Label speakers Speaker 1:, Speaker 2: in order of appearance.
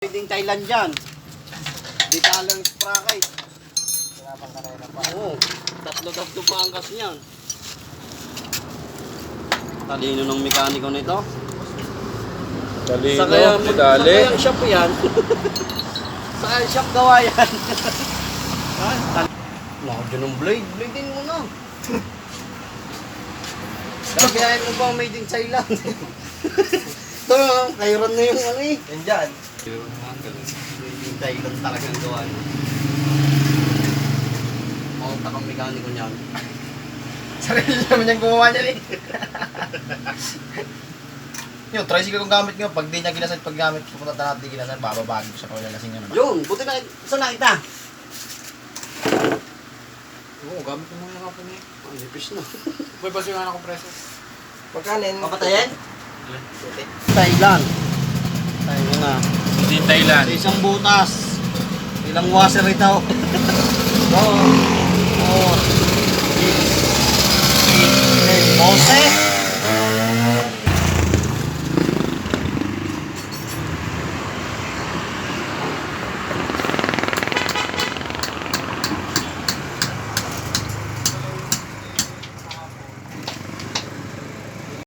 Speaker 1: Pwedeng Thailand dyan. Di talang sprocket.
Speaker 2: Pinapang karera pa.
Speaker 1: Oo. Tatlo pa ang gas niyan. Talino ng mekaniko nito.
Speaker 3: Talino,
Speaker 1: Sa
Speaker 3: medali.
Speaker 1: kayang shop yan. Sa kayang shop gawa yan. Lagyan ng blade. Blade din mo na. Kagayahin mo ba made in Thailand? Ito, kairon na yung ano eh.
Speaker 2: Yan dyan.
Speaker 1: Made in Thailand talagang gawa niya. Maunta kang mekaniko niyan.
Speaker 2: Sarili naman niyang gumawa niya eh. Yung tricycle kong gamit nga, pag di niya ginasan, pag gamit, pupunta natin di ginasan, bababagi ko sa kawalasing naman.
Speaker 1: Yun, buti na, saan nakita?
Speaker 3: Oo, gamit mo nga ako niya.
Speaker 1: Ang nipis na.
Speaker 3: May basi nga na kompresor.
Speaker 2: Pagkanin.
Speaker 1: Papatayin?
Speaker 2: Puti.
Speaker 1: Thailand. Tayo na.
Speaker 3: Hindi Thailand.
Speaker 1: Sa isang butas. Ilang washer ito. Oo.